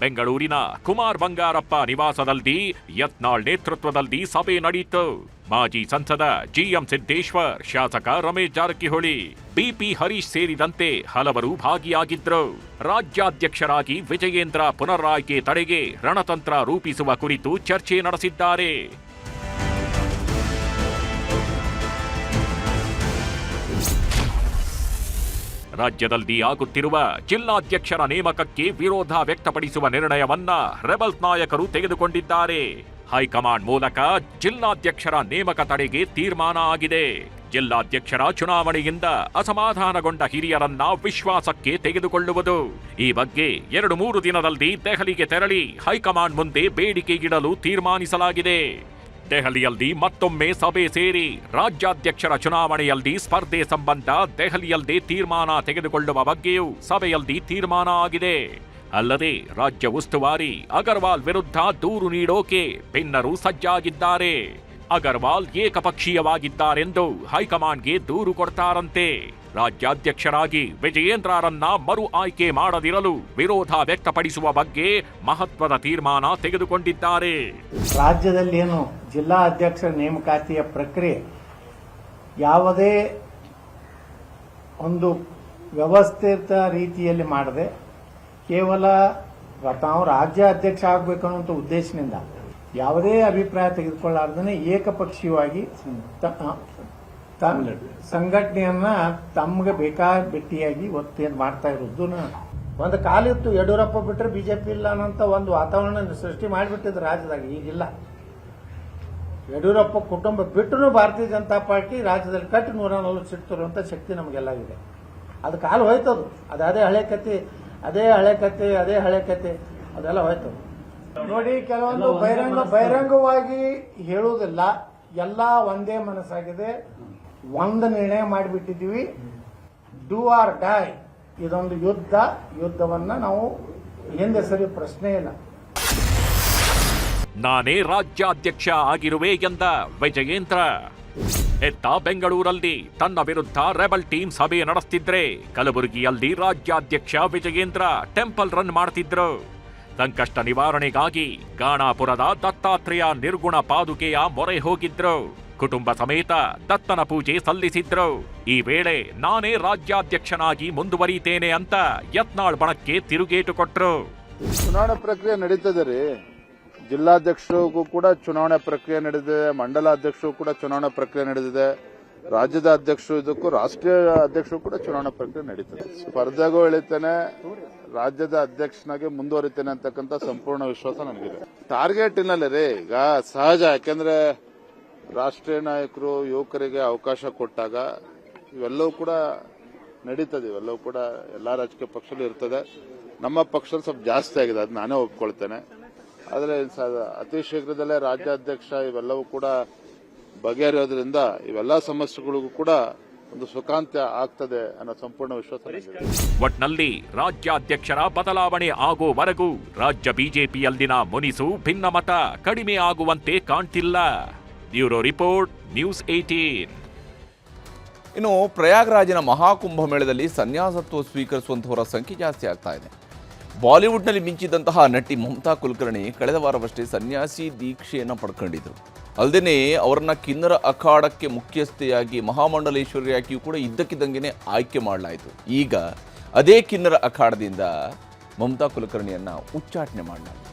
ಬೆಂಗಳೂರಿನ ಕುಮಾರ್ ಬಂಗಾರಪ್ಪ ನಿವಾಸದಲ್ಲಿ ಯತ್ನಾಳ್ ನೇತೃತ್ವದಲ್ಲಿ ಸಭೆ ನಡೆಯಿತು. ಮಾಜಿ ಸಂಸದ ಜಿಎಂ ಸಿದ್ದೇಶ್ವರ್, ಶಾಸಕ ರಮೇಶ್ ಜಾರಕಿಹೊಳಿ, ಬಿಪಿ ಹರೀಶ್ ಸೇರಿದಂತೆ ಹಲವರು ಭಾಗಿಯಾಗಿದ್ರು. ರಾಜ್ಯಾಧ್ಯಕ್ಷರಾಗಿ ವಿಜಯೇಂದ್ರ ಪುನರಾಯ್ಕೆ ತಡೆಗೆ ರಣತಂತ್ರ ರೂಪಿಸುವ ಕುರಿತು ಚರ್ಚೆ ನಡೆಸಿದ್ದಾರೆ. ರಾಜ್ಯದಲ್ಲಿ ಆಗುತ್ತಿರುವ ಜಿಲ್ಲಾಧ್ಯಕ್ಷರ ನೇಮಕಕ್ಕೆ ವಿರೋಧ ವ್ಯಕ್ತಪಡಿಸುವ ನಿರ್ಣಯವನ್ನ ರೆಬಲ್ಸ್ ನಾಯಕರು ತೆಗೆದುಕೊಂಡಿದ್ದಾರೆ. ಹೈಕಮಾಂಡ್ ಮೂಲಕ ಜಿಲ್ಲಾಧ್ಯಕ್ಷರ ನೇಮಕ ತಡೆಗೆ ತೀರ್ಮಾನ ಆಗಿದೆ. ಜಿಲ್ಲಾಧ್ಯಕ್ಷರ ಚುನಾವಣೆಯಿಂದ ಅಸಮಾಧಾನಗೊಂಡ ಹಿರಿಯರನ್ನ ವಿಶ್ವಾಸಕ್ಕೆ ತೆಗೆದುಕೊಳ್ಳುವುದು. ಈ ಬಗ್ಗೆ 2-3 ದಿನದಲ್ಲಿ ದೆಹಲಿಗೆ ತೆರಳಿ ಹೈಕಮಾಂಡ್ ಮುಂದೆ ಬೇಡಿಕೆ ಇಡಲು ತೀರ್ಮಾನಿಸಲಾಗಿದೆ. ದೆಹಲಿಯಲ್ಲಿ ಮತ್ತೊಮ್ಮೆ ಸಭೆ ಸೇರಿ ರಾಜ್ಯಾಧ್ಯಕ್ಷರ ಚುನಾವಣೆಯಲ್ಲಿ ಸ್ಪರ್ಧೆ ಸಂಬಂಧ ದೆಹಲಿಯಲ್ಲೇ ತೀರ್ಮಾನ ತೆಗೆದುಕೊಳ್ಳುವ ಬಗ್ಗೆಯೂ ಸಭೆಯಲ್ಲಿ ತೀರ್ಮಾನ ಆಗಿದೆ. ಅಲ್ಲದೆ ರಾಜ್ಯ ಉಸ್ತುವಾರಿ ಅಗರ್ವಾಲ್ ವಿರುದ್ಧ ದೂರು ನೀಡೋಕೆ ಭಿನ್ನರು ಸಜ್ಜಾಗಿದ್ದಾರೆ. ಅಗರ್ವಾಲ್ ಏಕಪಕ್ಷೀಯವಾಗಿದ್ದಾರೆಂದು ಹೈಕಮಾಂಡ್ಗೆ ದೂರು ಕೊಡ್ತಾರಂತೆ. ರಾಜ್ಯಾಧ್ಯಕ್ಷರಾಗಿ ವಿಜಯೇಂದ್ರರನ್ನ ಮರು ಆಯ್ಕೆ ಮಾಡದಿರಲು ವಿರೋಧ ವ್ಯಕ್ತಪಡಿಸುವ ಬಗ್ಗೆ ಮಹತ್ವದ ತೀರ್ಮಾನ ತೆಗೆದುಕೊಂಡಿದ್ದಾರೆ. ರಾಜ್ಯದಲ್ಲಿ ಏನು ಜಿಲ್ಲಾ ಅಧ್ಯಕ್ಷರ ನೇಮಕಾತಿಯ ಪ್ರಕ್ರಿಯೆ ಯಾವುದೇ ಒಂದು ವ್ಯವಸ್ಥಿತ ರೀತಿಯಲ್ಲಿ ಮಾಡದೆ ಕೇವಲ ತಾವು ರಾಜ್ಯ ಅಧ್ಯಕ್ಷ ಆಗಬೇಕು ಅನ್ನುವಂಥ ಉದ್ದೇಶದಿಂದ ಯಾವುದೇ ಅಭಿಪ್ರಾಯ ತೆಗೆದುಕೊಳ್ಳಾರ್ದೇ ಏಕಪಕ್ಷೀಯವಾಗಿ ಸಂಘಟನೆಯನ್ನ ತಮ್ಗೆ ಬೇಕಾಬಿಟ್ಟಿಯಾಗಿ ಒತ್ತೇನು ಮಾಡ್ತಾ ಇರೋದು. ಒಂದು ಕಾಲಿತ್ತು ಯಡಿಯೂರಪ್ಪ ಬಿಟ್ಟರೆ ಬಿಜೆಪಿ ಇಲ್ಲ ಅನ್ನೋಂಥ ಒಂದು ವಾತಾವರಣ ಸೃಷ್ಟಿ ಮಾಡಿಬಿಟ್ಟಿದ್ರು ರಾಜ್ಯದಾಗ. ಈಗಿಲ್ಲ. ಯಡಿಯೂರಪ್ಪ ಕುಟುಂಬ ಬಿಟ್ಟರು ಭಾರತೀಯ ಜನತಾ ಪಾರ್ಟಿ ರಾಜ್ಯದಲ್ಲಿ ಕಟ್ಟಿ 140 ಸೀಟ್ ತರುವಂಥ ಶಕ್ತಿ ನಮಗೆಲ್ಲ ಇದೆ. ಅದು ಕಾಲ ಹೋಯ್ತದು. ಅದೇ ಹಳೆ ಕತೆ ಅದೆಲ್ಲ ಹೋಯ್ತದು. ನೋಡಿ, ಕೆಲವೊಂದು ಬಹಿರಂಗವಾಗಿ ಹೇಳುವುದಿಲ್ಲ. ಎಲ್ಲ ಒಂದೇ ಮನಸ್ಸಾಗಿದೆ. ಒಂದು ನಿರ್ಣಯ ಮಾಡಿಬಿಟ್ಟಿದ್ದೀವಿ, ಡೂ ಆರ್ ಡೈ. ಇದೊಂದು ಯುದ್ಧವನ್ನ ನಾವು ಹಿಂದೆ ಸರಿ ಪ್ರಶ್ನೆ ಇಲ್ಲ. ನಾನೇ ರಾಜ್ಯಾಧ್ಯಕ್ಷ ಆಗಿರುವೆ ಎಂದ ವಿಜಯೇಂದ್ರ ಎತ್ತ ಬೆಂಗಳೂರಲ್ಲಿ ತನ್ನ ವಿರುದ್ಧ ರೆಬಲ್ ಟೀಮ್ ಸಭೆ ನಡೆಸ್ತಿದ್ರೆ ಕಲಬುರಗಿಯಲ್ಲಿ ರಾಜ್ಯಾಧ್ಯಕ್ಷ ವಿಜಯೇಂದ್ರ ಟೆಂಪಲ್ ರನ್ ಮಾಡ್ತಿದ್ರು. ಸಂಕಷ್ಟ ನಿವಾರಣೆಗಾಗಿ ಗಾಣಾಪುರದ ದತ್ತಾತ್ರೇಯ ನಿರ್ಗುಣ ಪಾದುಕೆಯ ಮೊರೆ ಹೋಗಿದ್ರು. ಕುಟುಂಬ ಸಮೇತ ದತ್ತನ ಪೂಜೆ ಸಲ್ಲಿಸಿದ್ರು. ಈ ವೇಳೆ ನಾನೇ ರಾಜ್ಯಾಧ್ಯಕ್ಷನಾಗಿ ಮುಂದುವರಿತೇನೆ ಅಂತ ಯತ್ನಾಳ್ ಬಣಕ್ಕೆ ತಿರುಗೇಟು ಕೊಟ್ರು. ಚುನಾವಣಾ ಪ್ರಕ್ರಿಯೆ ನಡೀತದೆ ರೀ. ಜಿಲ್ಲಾಧ್ಯಕ್ಷರಿಗೂ ಕೂಡ ಚುನಾವಣಾ ಪ್ರಕ್ರಿಯೆ ನಡೆದಿದೆ, ಮಂಡಲಾಧ್ಯಕ್ಷರು ಕೂಡ ಚುನಾವಣಾ ಪ್ರಕ್ರಿಯೆ ನಡೆದಿದೆ, ರಾಜ್ಯದ ಅಧ್ಯಕ್ಷರು ಇದಕ್ಕೂ ರಾಷ್ಟ್ರೀಯ ಅಧ್ಯಕ್ಷರು ಕೂಡ ಚುನಾವಣಾ ಪ್ರಕ್ರಿಯೆ ನಡೀತದೆ. ಸ್ಪರ್ಧೆಗೂ ಎಳಿತೇನೆ, ರಾಜ್ಯದ ಅಧ್ಯಕ್ಷನಾಗಿ ಮುಂದುವರಿತೇನೆ ಅಂತಕ್ಕಂಥ ಸಂಪೂರ್ಣ ವಿಶ್ವಾಸ ನನಗಿದೆ. ಟಾರ್ಗೆಟ್ ಇನ್ನಲ್ಲೇ ರೀ. ಈಗ ಸಹಜ, ಯಾಕೆಂದ್ರೆ ರಾಷ್ಟ್ರೀಯ ನಾಯಕರು ಯುವಕರಿಗೆ ಅವಕಾಶ ಕೊಟ್ಟಾಗ ಇವೆಲ್ಲವೂ ಕೂಡ ನಡೀತದೆ. ಇವೆಲ್ಲವೂ ಕೂಡ ಎಲ್ಲಾ ರಾಜಕೀಯ ಪಕ್ಷದಲ್ಲೂ ಇರ್ತದೆ. ನಮ್ಮ ಪಕ್ಷದಲ್ಲಿ ಸ್ವಲ್ಪ ಜಾಸ್ತಿ ಆಗಿದೆ, ಅದು ನಾನೇ ಒಪ್ಕೊಳ್ತೇನೆ. ಆದರೆ ಅತಿ ಶೀಘ್ರದಲ್ಲೇ ರಾಜ್ಯಾಧ್ಯಕ್ಷ ಇವೆಲ್ಲವೂ ಕೂಡ ಬಗೆಹರಿಯೋದ್ರಿಂದ ಇವೆಲ್ಲ ಸಮಸ್ಯೆಗಳಿಗೂ ಕೂಡ ಒಂದು ಸುಖಾಂತ್ಯ ಆಗ್ತದೆ ಅನ್ನೋ ಸಂಪೂರ್ಣ ವಿಶ್ವಾಸ. ಒಟ್ನಲ್ಲಿ ರಾಜ್ಯಾಧ್ಯಕ್ಷರ ಬದಲಾವಣೆ ಆಗೋವರೆಗೂ ರಾಜ್ಯ ಬಿಜೆಪಿಯಲ್ಲಿನ ಮುನಿಸು ಭಿನ್ನಮತ ಕಡಿಮೆ ಆಗುವಂತೆ ಕಾಣ್ತಿಲ್ಲ. Bureau report, News 18. ಇನ್ನು ಪ್ರಯಾಗ್ರಾಜಿನ ಮಹಾಕುಂಭ ಮೇಳದಲ್ಲಿ ಸನ್ಯಾಸತ್ವ ಸ್ವೀಕರಿಸುವಂತಹವರ ಸಂಖ್ಯೆ ಜಾಸ್ತಿ ಆಗ್ತಾ ಇದೆ. ಬಾಲಿವುಡ್ನಲ್ಲಿ ಮಿಂಚಿದಂತಹ ನಟಿ ಮಮತಾ ಕುಲಕರ್ಣಿ ಕಳೆದ ವಾರವಷ್ಟೇ ಸನ್ಯಾಸಿ ದೀಕ್ಷೆಯನ್ನು ಪಡ್ಕೊಂಡಿದ್ರು. ಅಲ್ಲದೆ ಅವರನ್ನ ಕಿನ್ನರ ಅಖಾಡಕ್ಕೆ ಮುಖ್ಯಸ್ಥೆಯಾಗಿ ಮಹಾಮಂಡಲೇಶ್ವರಿಯಾಗಿಯೂ ಕೂಡ ಇದ್ದಕ್ಕಿದ್ದಂಗೆನೆ ಆಯ್ಕೆ ಮಾಡಲಾಯಿತು. ಈಗ ಅದೇ ಕಿನ್ನರ ಅಖಾಡದಿಂದ ಮಮತಾ ಕುಲಕರ್ಣಿಯನ್ನ ಉಚ್ಚಾಟನೆ ಮಾಡಲಾಯಿತು.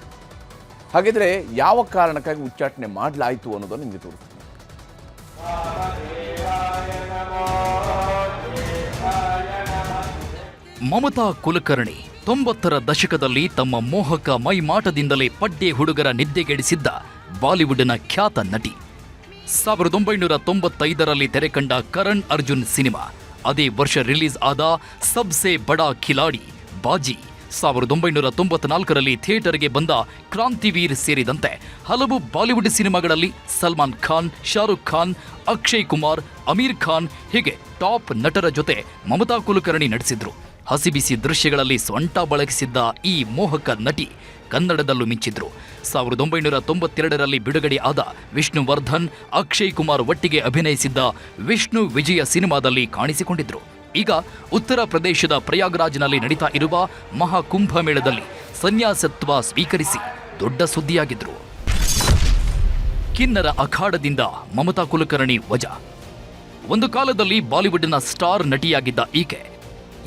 ಹಾಗಿದ್ರೆ ಯಾವ ಕಾರಣಕ್ಕಾಗಿ ಉಚ್ಚಾಟನೆ ಮಾಡಲಾಯಿತು ಅನ್ನೋದನ್ನು ನಿಮಗೆ ತೋರಿಸ್ತೀನಿ. ಮಮತಾ ಕುಲಕರ್ಣಿ 90ರ ದಶಕದಲ್ಲಿ ತಮ್ಮ ಮೋಹಕ ಮೈಮಾಟದಿಂದಲೇ ಪಡ್ಡೆ ಹುಡುಗರ ನಿದ್ದೆಗೆಡಿಸಿದ್ದ ಬಾಲಿವುಡ್ನ ಖ್ಯಾತ ನಟಿ. 1995ರಲ್ಲಿ ತೆರೆಕಂಡ ಕರಣ್ ಅರ್ಜುನ್ ಸಿನಿಮಾ, ಅದೇ ವರ್ಷ ರಿಲೀಸ್ ಆದ ಸಬ್ಸೆ ಬಡಾ ಖಿಲಾಡಿ ಬಾಜಿ, 1994ರಲ್ಲಿ ಥಿಯೇಟರ್ಗೆ ಬಂದ ಕ್ರಾಂತಿವೀರ್ ಸೇರಿದಂತೆ ಹಲವು ಬಾಲಿವುಡ್ ಸಿನಿಮಾಗಳಲ್ಲಿ ಸಲ್ಮಾನ್ ಖಾನ್, ಶಾರುಖ್ ಖಾನ್, ಅಕ್ಷಯ್ ಕುಮಾರ್, ಅಮೀರ್ ಖಾನ್ ಹೀಗೆ ಟಾಪ್ ನಟರ ಜೊತೆ ಮಮತಾ ಕುಲಕರ್ಣಿ ನಟಿಸಿದ್ರು. ಹಸಿಬಿಸಿ ದೃಶ್ಯಗಳಲ್ಲಿ ಸೊಂಟ ಬಳಸಿದ್ದ ಈ ಮೋಹಕ ನಟಿ ಕನ್ನಡದಲ್ಲೂ ಮಿಂಚಿದ್ರು. 1992ರಲ್ಲಿ ಬಿಡುಗಡೆ ಆದ ವಿಷ್ಣುವರ್ಧನ್, ಅಕ್ಷಯ್ ಕುಮಾರ್ ಒಟ್ಟಿಗೆ ಅಭಿನಯಿಸಿದ್ದ ವಿಷ್ಣು ವಿಜಯ ಸಿನಿಮಾದಲ್ಲಿ ಕಾಣಿಸಿಕೊಂಡಿದ್ರು. ಈಗ ಉತ್ತರ ಪ್ರದೇಶದ ಪ್ರಯಾಗ್ರಾಜ್ನಲ್ಲಿ ನಡೀತಾ ಇರುವ ಮಹಾಕುಂಭಮೇಳದಲ್ಲಿ ಸನ್ಯಾಸತ್ವ ಸ್ವೀಕರಿಸಿ ದೊಡ್ಡ ಸುದ್ದಿಯಾಗಿದ್ರು. ಕಿನ್ನರ ಅಖಾಡದಿಂದ ಮಮತಾ ಕುಲಕರ್ಣಿ ವಜಾ. ಒಂದು ಕಾಲದಲ್ಲಿ ಬಾಲಿವುಡ್ನ ಸ್ಟಾರ್ ನಟಿಯಾಗಿದ್ದ ಈಕೆ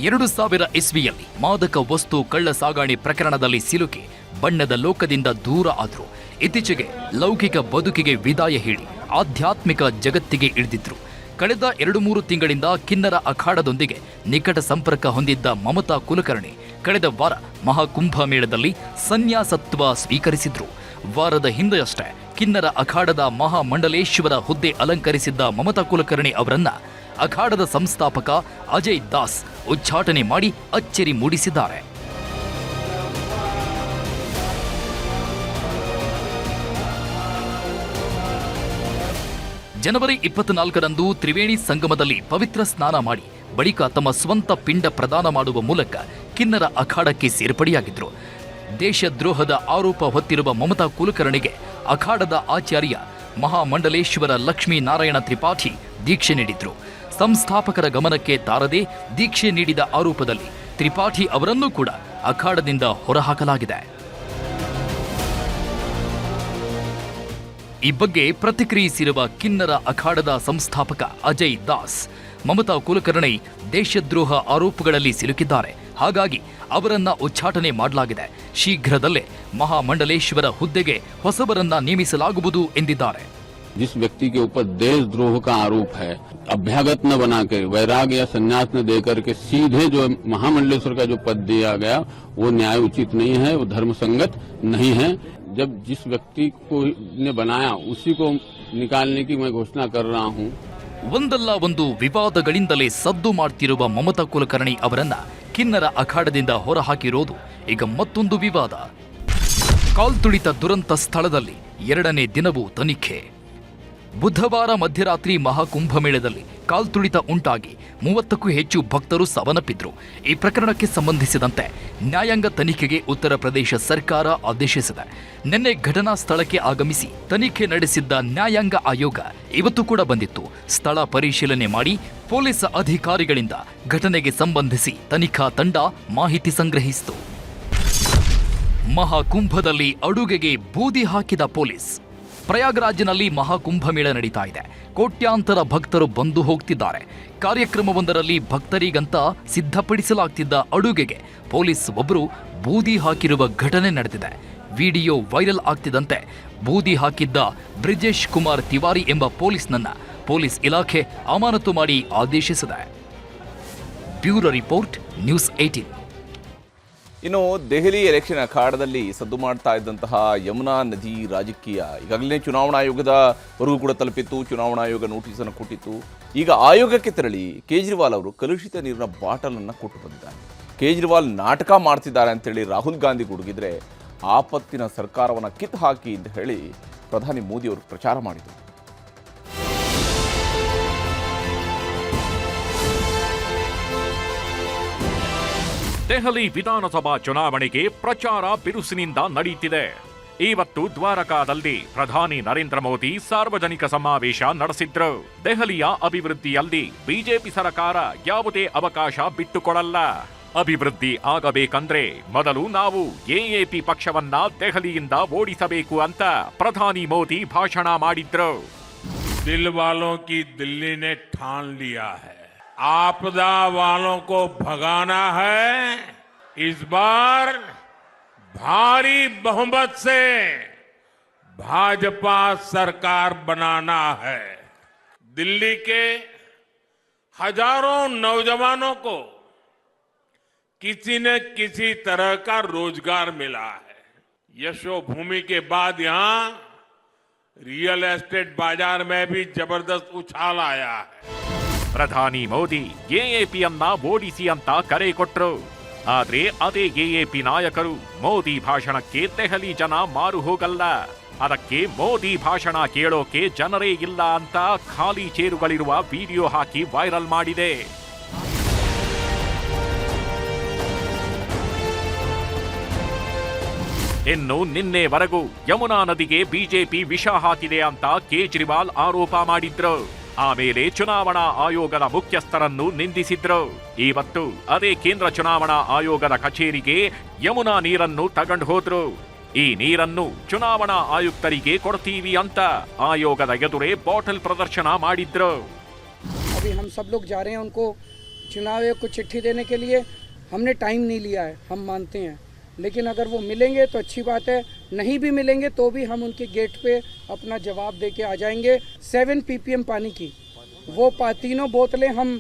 2000 ಇಸ್ವಿಯಲ್ಲಿ ಮಾದಕ ವಸ್ತು ಕಳ್ಳ ಸಾಗಾಣೆ ಪ್ರಕರಣದಲ್ಲಿ ಸಿಲುಕಿ ಬಣ್ಣದ ಲೋಕದಿಂದ ದೂರ ಆದ್ರು. ಇತ್ತೀಚೆಗೆ ಲೌಕಿಕ ಬದುಕಿಗೆ ವಿದಾಯ ಹೇಳಿ ಆಧ್ಯಾತ್ಮಿಕ ಜಗತ್ತಿಗೆ ಇಳಿದಿದ್ರು. ಕಳೆದ 2-3 ತಿಂಗಳಿಂದ ಕಿನ್ನರ ಅಖಾಡದೊಂದಿಗೆ ನಿಕಟ ಸಂಪರ್ಕ ಹೊಂದಿದ್ದ ಮಮತಾ ಕುಲಕರ್ಣಿ ಕಳೆದ ವಾರ ಮಹಾಕುಂಭಮೇಳದಲ್ಲಿ ಸನ್ಯಾಸತ್ವ ಸ್ವೀಕರಿಸಿದ್ರು. ವಾರದ ಹಿಂದೆಯಷ್ಟೇ ಕಿನ್ನರ ಅಖಾಡದ ಮಹಾಮಂಡಲೇಶ್ವರ ಹುದ್ದೆ ಅಲಂಕರಿಸಿದ್ದ ಮಮತಾ ಕುಲಕರ್ಣಿ ಅವರನ್ನ ಅಖಾಡದ ಸಂಸ್ಥಾಪಕ ಅಜಯ್ ದಾಸ್ ಉಚ್ಚಾಟನೆ ಮಾಡಿ ಅಚ್ಚರಿ ಮೂಡಿಸಿದ್ದಾರೆ. ಜನವರಿ 24ರಂದು ತ್ರಿವೇಣಿ ಸಂಗಮದಲ್ಲಿ ಪವಿತ್ರ ಸ್ನಾನ ಮಾಡಿ ಬಳಿಕ ತಮ್ಮ ಸ್ವಂತ ಪಿಂಡ ಪ್ರದಾನ ಮಾಡುವ ಮೂಲಕ ಕಿನ್ನರ ಅಖಾಡಕ್ಕೆ ಸೇರ್ಪಡೆಯಾಗಿದ್ರು. ದೇಶದ್ರೋಹದ ಆರೋಪ ಹೊತ್ತಿರುವ ಮಮತಾ ಕುಲಕರ್ಣಿಗೆ ಅಖಾಡದ ಆಚಾರ್ಯ ಮಹಾಮಂಡಲೇಶ್ವರ ಲಕ್ಷ್ಮೀ ನಾರಾಯಣ ತ್ರಿಪಾಠಿ ದೀಕ್ಷೆ ನೀಡಿದ್ರು. ಸಂಸ್ಥಾಪಕರ ಗಮನಕ್ಕೆ ತಾರದೆ ದೀಕ್ಷೆ ನೀಡಿದ ಆರೋಪದಲ್ಲಿ ತ್ರಿಪಾಠಿ ಅವರನ್ನೂ ಕೂಡ ಅಖಾಡದಿಂದ ಹೊರಹಾಕಲಾಗಿದೆ. ಈ ಬಗ್ಗೆ ಪ್ರತಿಕ್ರಿಯಿಸಿರುವ ಕಿನ್ನರ ಅಖಾಡದ ಸಂಸ್ಥಾಪಕ ಅಜಯ್ ದಾಸ್, ಮಮತಾ ಕುಲಕರ್ಣಿ ದೇಶದ್ರೋಹ ಆರೋಪಗಳಲ್ಲಿ ಸಿಲುಕಿದ್ದಾರೆ, ಹಾಗಾಗಿ ಅವರನ್ನ ಉಚ್ಚಾಟನೆ ಮಾಡಲಾಗಿದೆ. ಶೀಘ್ರದಲ್ಲೇ ಮಹಾಮಂಡಲೇಶ್ವರ ಹುದ್ದೆಗೆ ಹೊಸಬರನ್ನ ನೇಮಿಸಲಾಗುವುದು ಎಂದಿದ್ದಾರೆ. जिस व्यक्ति के ऊपर देशद्रोह का आरोप है, अभ्यागत न बनाकर वैराग्य या संन्यास न देकर के सीधे जो महामंडलेश्वर का जो पद दिया गया वो न्याय उचित नहीं है, वो धर्म संगत नहीं है. जब जिस व्यक्ति को ने बनाया उसी को निकालने की मैं घोषणा कर रहा हूँ. ಒಂದಲ್ಲ ಒಂದು ವಿವಾದಗಳಿಂದಲೇ ಸದ್ದು ಮಾಡ್ತಿರುವ ಮಮತಾ ಕುಲಕರ್ಣಿ ಅವರನ್ನ ಕಿನ್ನರ ಅಖಾಡದಿಂದ ಹೊರಹಾಕಿರೋದು ಈಗ ಮತ್ತೊಂದು ವಿವಾದ. ಕಾಲ್ತುಳಿತ ದುರಂತ ಸ್ಥಳದಲ್ಲಿ 2ನೇ ದಿನವೂ ತನಿಖೆ. ಬುಧವಾರ ಮಧ್ಯರಾತ್ರಿ ಮಹಾಕುಂಭಮೇಳದಲ್ಲಿ ಕಾಲ್ತುಳಿತ ಉಂಟಾಗಿ 30ಕ್ಕೂ ಹೆಚ್ಚು ಭಕ್ತರು ಸಾವನ್ನಪ್ಪಿದ್ರು. ಈ ಪ್ರಕರಣಕ್ಕೆ ಸಂಬಂಧಿಸಿದಂತೆ ನ್ಯಾಯಾಂಗ ತನಿಖೆಗೆ ಉತ್ತರ ಪ್ರದೇಶ ಸರ್ಕಾರ ಆದೇಶಿಸಿದೆ. ನಿನ್ನೆ ಘಟನಾ ಸ್ಥಳಕ್ಕೆ ಆಗಮಿಸಿ ತನಿಖೆ ನಡೆಸಿದ್ದ ನ್ಯಾಯಾಂಗ ಆಯೋಗ ಇವತ್ತು ಕೂಡ ಬಂದಿತ್ತು. ಸ್ಥಳ ಪರಿಶೀಲನೆ ಮಾಡಿ ಪೊಲೀಸ್ ಅಧಿಕಾರಿಗಳಿಂದ ಘಟನೆಗೆ ಸಂಬಂಧಿಸಿ ತನಿಖಾ ತಂಡ ಮಾಹಿತಿ ಸಂಗ್ರಹಿಸಿತು. ಮಹಾಕುಂಭದಲ್ಲಿ ಅಡುಗೆಗೆ ಬೂದಿ ಹಾಕಿದ ಪೊಲೀಸ್. ಪ್ರಯಾಗ್ರಾಜ್ನಲ್ಲಿ ಮಹಾಕುಂಭಮೇಳ ನಡೀತಾ ಇದೆ. ಕೋಟ್ಯಾಂತರ ಭಕ್ತರು ಬಂದು ಹೋಗ್ತಿದ್ದಾರೆ. ಕಾರ್ಯಕ್ರಮವೊಂದರಲ್ಲಿ ಭಕ್ತರಿಗಂತ ಸಿದ್ಧಪಡಿಸಲಾಗ್ತಿದ್ದ ಅಡುಗೆಗೆ ಪೊಲೀಸ್ ಒಬ್ಬರು ಬೂದಿ ಹಾಕಿರುವ ಘಟನೆ ನಡೆದಿದೆ. ವಿಡಿಯೋ ವೈರಲ್ ಆಗ್ತಿದ್ದಂತೆ ಬೂದಿ ಹಾಕಿದ್ದ ಬ್ರಿಜೇಶ್ ಕುಮಾರ್ ತಿವಾರಿ ಎಂಬ ಪೊಲೀಸ್ನನ್ನ ಪೊಲೀಸ್ ಇಲಾಖೆ ಅಮಾನತು ಮಾಡಿ ಆದೇಶಿಸಿದೆ. Bureau report, News 18. ಇನ್ನು ದೆಹಲಿ ಎಲೆಕ್ಷನ್ ಅಖಾಡದಲ್ಲಿ ಸದ್ದು ಮಾಡ್ತಾ ಇದ್ದಂತಹ ಯಮುನಾ ನದಿ ರಾಜಕೀಯ ಈಗಾಗಲೇ ಚುನಾವಣಾ ಆಯೋಗದವರೆಗೂ ಕೂಡ ತಲುಪಿತ್ತು. ಚುನಾವಣಾ ಆಯೋಗ ನೋಟಿಸನ್ನು ಕೊಟ್ಟಿತ್ತು. ಈಗ ಆಯೋಗಕ್ಕೆ ತೆರಳಿ ಕೇಜ್ರಿವಾಲ್ ಅವರು ಕಲುಷಿತ ನೀರಿನ ಬಾಟಲನ್ನು ಕೊಟ್ಟು ಬಂದಿದ್ದಾರೆ. ಕೇಜ್ರಿವಾಲ್ ನಾಟಕ ಮಾಡ್ತಿದ್ದಾರೆ ಅಂತೇಳಿ ರಾಹುಲ್ ಗಾಂಧಿ ಗುಡುಗಿದ್ರೆ ಆಪತ್ತಿನ ಸರ್ಕಾರವನ್ನು ಕಿತ್ತು ಹಾಕಿ ಅಂತ ಹೇಳಿ ಪ್ರಧಾನಿ ಮೋದಿ ಅವರು ಪ್ರಚಾರ ಮಾಡಿದರು. ದೆಹಲಿ ವಿಧಾನಸಭಾ ಚುನಾವಣೆಗೆ ಪ್ರಚಾರ ಬಿರುಸಿನಿಂದ ನಡೆಯುತ್ತಿದೆ. ಇವತ್ತು ದ್ವಾರಕಾದಲ್ಲಿ ಪ್ರಧಾನಿ ನರೇಂದ್ರ ಮೋದಿ ಸಾರ್ವಜನಿಕ ಸಮಾವೇಶ ನಡೆಸಿದ್ರು. ದೆಹಲಿಯ ಅಭಿವೃದ್ಧಿಯಲ್ಲಿ ಬಿಜೆಪಿ ಸರ್ಕಾರ ಯಾವುದೇ ಅವಕಾಶ ಬಿಟ್ಟುಕೊಡಲ್ಲ. ಅಭಿವೃದ್ಧಿ ಆಗಬೇಕಂದ್ರೆ ಮೊದಲು ನಾವು ಎಎಪಿ ಪಕ್ಷವನ್ನ ದೆಹಲಿಯಿಂದ ಓಡಿಸಬೇಕು ಅಂತ ಪ್ರಧಾನಿ ಮೋದಿ ಭಾಷಣ ಮಾಡಿದ್ರು. दिल वालों की दिल्ली ने ठान लिया है, आपदा वालों को भगाना है. इस बार भारी बहुमत से भाजपा सरकार बनाना है. दिल्ली के हजारों नौजवानों को किसी न किसी तरह का रोजगार मिला है। यशोभूमि के बाद यहाँ रियल एस्टेट बाजार में भी जबरदस्त उछाल आया है। ಪ್ರಧಾನಿ ಮೋದಿ ಎಎಪಿಯನ್ನ ಓಡಿಸಿ ಅಂತ ಕರೆ ಕೊಟ್ರು. ಆದ್ರೆ ಅದೇ ಎಎಪಿ ನಾಯಕರು ಮೋದಿ ಭಾಷಣಕ್ಕೆ ದೆಹಲಿ ಜನ ಮಾರು ಹೋಗಲ್ಲ, ಅದಕ್ಕೆ ಮೋದಿ ಭಾಷಣ ಕೇಳೋಕೆ ಜನರೇ ಇಲ್ಲ ಅಂತ ಖಾಲಿ ಚೇರುಗಳಿರುವ ವಿಡಿಯೋ ಹಾಕಿ ವೈರಲ್ ಮಾಡಿದೆ. ಇನ್ನು ನಿನ್ನೆವರೆಗೂ ಯಮುನಾ ನದಿಗೆ ಬಿಜೆಪಿ ವಿಷ ಹಾಕಿದೆ ಅಂತ ಕೇಜ್ರಿವಾಲ್ ಆರೋಪ ಮಾಡಿದ್ರು. ಆಮೇಲೆ ಚುನಾವಣಾ ಆಯೋಗದ ಮುಖ್ಯಸ್ಥರನ್ನು ನಿಂದಿಸಿದ್ರು. ಇವತ್ತು ಅದೇ ಕೇಂದ್ರ ಚುನಾವಣಾ ಆಯೋಗದ ಕಚೇರಿಗೆ ಯಮುನಾ ನೀರನ್ನು ತಗೊಂಡು ಹೋದ್ರು. ಈ ನೀರನ್ನು ಚುನಾವಣಾ ಆಯುಕ್ತರಿಗೆ ಕೊಡ್ತೀವಿ ಅಂತ ಆಯೋಗದ ಎದುರೇ ಬಾಟಲ್ ಪ್ರದರ್ಶನ ಮಾಡಿದ್ರು. अभी हम सब लोग जा रहे हैं उनको चुनाव आयोग को चिट्ठी देने के लिए. हमने टाइम नहीं लिया है, हम मानते हैं, लेकिन अगर वो मिलेंगे तो अच्छी बात है, नहीं भी मिलेंगे तो भी हम उनके गेट पे अपना जवाब दे के आ जाएंगे. 7 ppm पानी की वो तीनों बोतलें हम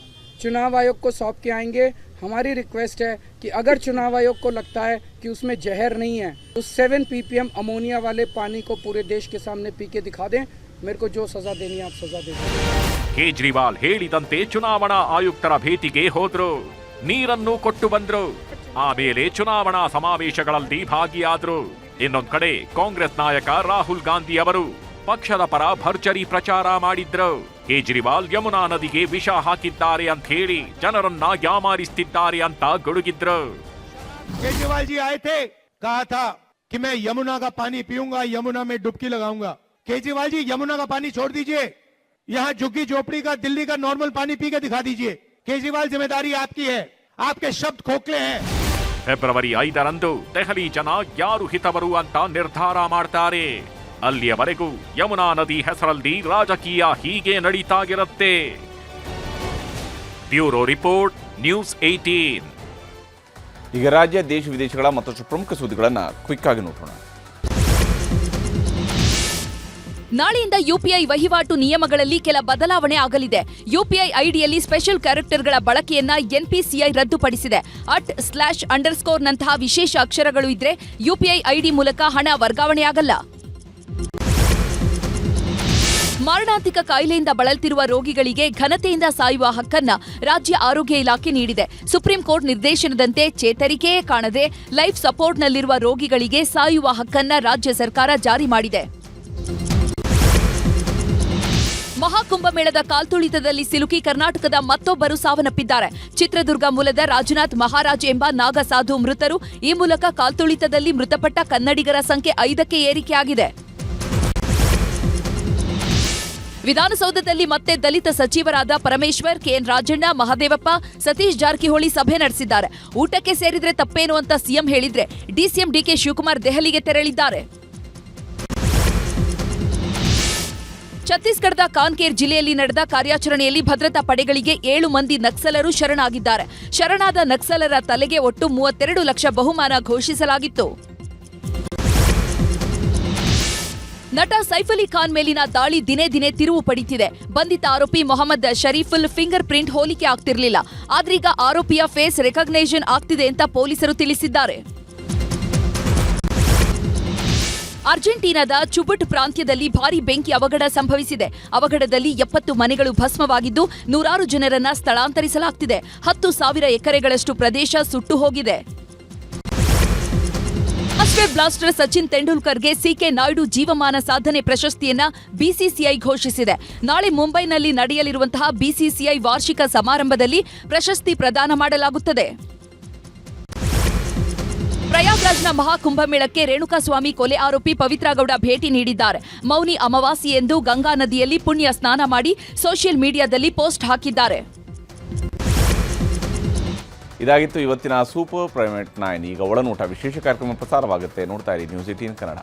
चुनाव आयोग को सौंप के आएंगे. हमारी रिक्वेस्ट है कि अगर चुनाव आयोग को लगता है कि उसमें जहर नहीं है, उस 7 ppm अमोनिया वाले पानी को पूरे देश के सामने पी के दिखा दें. मेरे को जो सजा देनी है आप सजा दे दें. ಕೇಜ್ರಿವಾಲ್ ಹೇಳಿದಂತೆ ಚುನಾವಣಾ ಆಯುಕ್ತರ ಭೇಟಿಗೆ ಹೋದ್ರು, ನೀರನ್ನು ಕೊಟ್ಟು ಬಂದ್ರು. ಆಮೇಲೆ ಚುನಾವಣಾ ಸಮಾವೇಶಗಳಲ್ಲಿ ಭಾಗಿಯಾದ್ರು. ಇನ್ನೊಂದ್ ಕಡೆ ಕಾಂಗ್ರೆಸ್ ನಾಯಕ ರಾಹುಲ್ ಗಾಂಧಿ ಅವರು ಪಕ್ಷದ ಪರ ಭರ್ಜರಿ ಪ್ರಚಾರ ಮಾಡಿದ್ರು. ಕೇಜ್ರಿವಾಲ್ ಯಮುನಾ ನದಿಗೆ ವಿಷ ಹಾಕಿದ್ದಾರೆ ಅಂತ ಹೇಳಿ ಜನರನ್ನ ಯಾಮಾರಿಸ್ತಿದ್ದಾರೆ ಅಂತ ಗುಡುಗಿದ್ರು. केजरीवाल जी आए थे, कहा था कि मैं यमुना का पानी पीऊंगा, यमुना में डुबकी लगाऊंगा. केजरीवाल जी यमुना का पानी छोड़ दीजिए, यहाँ झुग्गी झोपड़ी का दिल्ली का नॉर्मल पानी पी के दिखा दीजिए. केजरीवाल जिम्मेदारी आपकी है, आपके शब्द खोखले हैं. ಫೆಬ್ರವರಿ 5ರಂದು ದೆಹಲಿ ಜನ ಯಾರು ಹಿತವರು ಅಂತ ನಿರ್ಧಾರ ಮಾಡ್ತಾರೆ. ಅಲ್ಲಿಯವರೆಗೂ ಯಮುನಾ ನದಿ ಹೆಸರಲ್ಲಿ ರಾಜಕೀಯ ಹೀಗೆ ನಡೀತಾಗಿರುತ್ತೆ. Bureau report, News 18. ಈಗ ರಾಜ್ಯ ದೇಶ ವಿದೇಶಗಳ ಮತ್ತಷ್ಟು ಪ್ರಮುಖ ಸುದ್ದಿಗಳನ್ನು ಕ್ವಿಕ್ ಆಗಿ ನೋಡೋಣ. ನಾಳೆಯಿಂದ ಯುಪಿಐ ವಹಿವಾಟು ನಿಯಮಗಳಲ್ಲಿ ಕೆಲ ಬದಲಾವಣೆ ಆಗಲಿದೆ. ಯುಪಿಐ ಐಡಿಯಲ್ಲಿ ಸ್ಪೆಷಲ್ ಕ್ಯಾರೆಕ್ಟರ್ಗಳ ಬಳಕೆಯನ್ನ ಎನ್ಪಿಸಿಐ ರದ್ದುಪಡಿಸಿದೆ. @__ ನಂತಹ ವಿಶೇಷ ಅಕ್ಷರಗಳು ಇದ್ರೆ ಯುಪಿಐ ಐಡಿ ಮೂಲಕ ಹಣ ವರ್ಗಾವಣೆಯಾಗಲ್ಲ. ಮಾರಣಾಂತಿಕ ಕಾಯಿಲೆಯಿಂದ ಬಳಲ್ತಿರುವ ರೋಗಿಗಳಿಗೆ ಘನತೆಯಿಂದ ಸಾಯುವ ಹಕ್ಕನ್ನ ರಾಜ್ಯ ಆರೋಗ್ಯ ಇಲಾಖೆ ನೀಡಿದೆ. ಸುಪ್ರೀಂ ಕೋರ್ಟ್ ನಿರ್ದೇಶನದಂತೆ ಚೇತರಿಕೆಯೇ ಕಾಣದೆ ಲೈಫ್ ಸಪೋರ್ಟ್ನಲ್ಲಿರುವ ರೋಗಿಗಳಿಗೆ ಸಾಯುವ ಹಕ್ಕನ್ನ ರಾಜ್ಯ ಸರ್ಕಾರ ಜಾರಿ ಮಾಡಿದೆ. ಮಹಾಕುಂಭಮೇಳದ ಕಾಲ್ತುಳಿತದಲ್ಲಿ ಸಿಲುಕಿ ಕರ್ನಾಟಕದ ಮತ್ತೊಬ್ಬರು ಸಾವನ್ನಪ್ಪಿದ್ದಾರೆ. ಚಿತ್ರದುರ್ಗ ಮೂಲದ ರಾಜನಾಥ್ ಮಹಾರಾಜ್ ಎಂಬ ನಾಗಸಾಧು ಮೃತರು. ಈ ಮೂಲಕ ಕಾಲ್ತುಳಿತದಲ್ಲಿ ಮೃತಪಟ್ಟ ಕನ್ನಡಿಗರ ಸಂಖ್ಯೆ 5ಕ್ಕೆ ಏರಿಕೆಯಾಗಿದೆ. ವಿಧಾನಸೌಧದಲ್ಲಿ ಮತ್ತೆ ದಲಿತ ಸಚಿವರಾದ ಪರಮೇಶ್ವರ್, ಕೆಎನ್ ರಾಜಣ್ಣ, ಮಹದೇವಪ್ಪ, ಸತೀಶ್ ಜಾರಕಿಹೊಳಿ ಸಭೆ ನಡೆಸಿದ್ದಾರೆ. ಊಟಕ್ಕೆ ಸೇರಿದ್ರೆ ತಪ್ಪೇನು ಅಂತ ಸಿಎಂ ಹೇಳಿದ್ರೆ ಡಿಸಿಎಂ ಡಿಕೆ ಶಿವಕುಮಾರ್ ದೆಹಲಿಗೆ ತೆರಳಿದ್ದಾರೆ. ಛತ್ತೀಸ್ಗಢದ ಕಾನ್ಕೇರ್ ಜಿಲ್ಲೆಯಲ್ಲಿ ನಡೆದ ಕಾರ್ಯಾಚರಣೆಯಲ್ಲಿ ಭದ್ರತಾ ಪಡೆಗಳಿಗೆ 7 ಮಂದಿ ನಕ್ಸಲರು ಶರಣಾಗಿದ್ದಾರೆ. ಶರಣಾದ ನಕ್ಸಲರ ತಲೆಗೆ ಒಟ್ಟು 32 ಲಕ್ಷ ಬಹುಮಾನ ಘೋಷಿಸಲಾಗಿತ್ತು. ನಟ ಸೈಫ್ ಅಲಿ ಖಾನ್ ಮೇಲಿನ ದಾಳಿ ದಿನೇ ದಿನೇ ತಿರುವು ಪಡೆಯುತ್ತಿದೆ. ಬಂಧಿತ ಆರೋಪಿ ಮೊಹಮ್ಮದ್ ಶರೀಫುಲ್ ಫಿಂಗರ್ ಪ್ರಿಂಟ್ ಹೋಲಿಕೆ ಆಗ್ತಿರಲಿಲ್ಲ. ಆದ್ರೀಗ ಆರೋಪಿಯ ಫೇಸ್ ರೆಕಗ್ನೇಷನ್ ಆಗ್ತಿದೆ ಅಂತ ಪೊಲೀಸರು ತಿಳಿಸಿದ್ದಾರೆ. ಅರ್ಜೆಂಟೀನಾದ ಚುಬುಟ್ ಪ್ರಾಂತ್ಯದಲ್ಲಿ ಭಾರೀ ಬೆಂಕಿ ಅವಘಡ ಸಂಭವಿಸಿದೆ. ಅವಘಡದಲ್ಲಿ 70 ಮನೆಗಳು ಭಸ್ಮವಾಗಿದ್ದು ನೂರಾರು ಜನರನ್ನ ಸ್ಥಳಾಂತರಿಸಲಾಗುತ್ತಿದೆ. 10,000 ಎಕರೆಗಳಷ್ಟು ಪ್ರದೇಶ ಸುಟ್ಟು ಹೋಗಿದೆ. ರಾಷ್ಟ್ರೀಯ ಬ್ಲಾಸ್ಟರ್ ಸಚಿನ್ ತೆಂಡೂಲ್ಕರ್ಗೆ ಸಿಕೆ ನಾಯ್ಡು ಜೀವಮಾನ ಸಾಧನೆ ಪ್ರಶಸ್ತಿಯನ್ನ ಬಿಸಿಸಿಐ ಘೋಷಿಸಿದೆ. ನಾಳೆ ಮುಂಬೈನಲ್ಲಿ ನಡೆಯಲಿರುವಂತಹ ಬಿಸಿಸಿಐ ವಾರ್ಷಿಕ ಸಮಾರಂಭದಲ್ಲಿ ಪ್ರಶಸ್ತಿ ಪ್ರದಾನ ಮಾಡಲಾಗುತ್ತದೆ. ಪ್ರಯಾಗ್ರಾಜ್ನ ಮಹಾಕುಂಭಮೇಳಕ್ಕೆ ರೇಣುಕಾಸ್ವಾಮಿ ಕೊಲೆ ಆರೋಪಿ ಪವಿತ್ರ ಗೌಡ ಭೇಟಿ ನೀಡಿದ್ದಾರೆ. ಮೌನಿ ಅಮಾವಾಸ್ಯೆಯೆಂದು ಗಂಗಾ ನದಿಯಲ್ಲಿ ಪುಣ್ಯ ಸ್ನಾನ ಮಾಡಿ ಸೋಷಿಯಲ್ ಮೀಡಿಯಾದಲ್ಲಿ ಪೋಸ್ಟ್ ಹಾಕಿದ್ದಾರೆ. ಇದಾಗಿತ್ತು ಇವತ್ತಿನ ಸೂಪರ್ ಪ್ರೈಮ್ 9. ಈಗ ಒಳನೋಟ ವಿಶೇಷ ಕಾರ್ಯಕ್ರಮ ಪ್ರಸಾರವಾಗುತ್ತೆ. ನೋಡ್ತಾ ಇರಿ ನ್ಯೂಸ್ 18 ಕನ್ನಡ.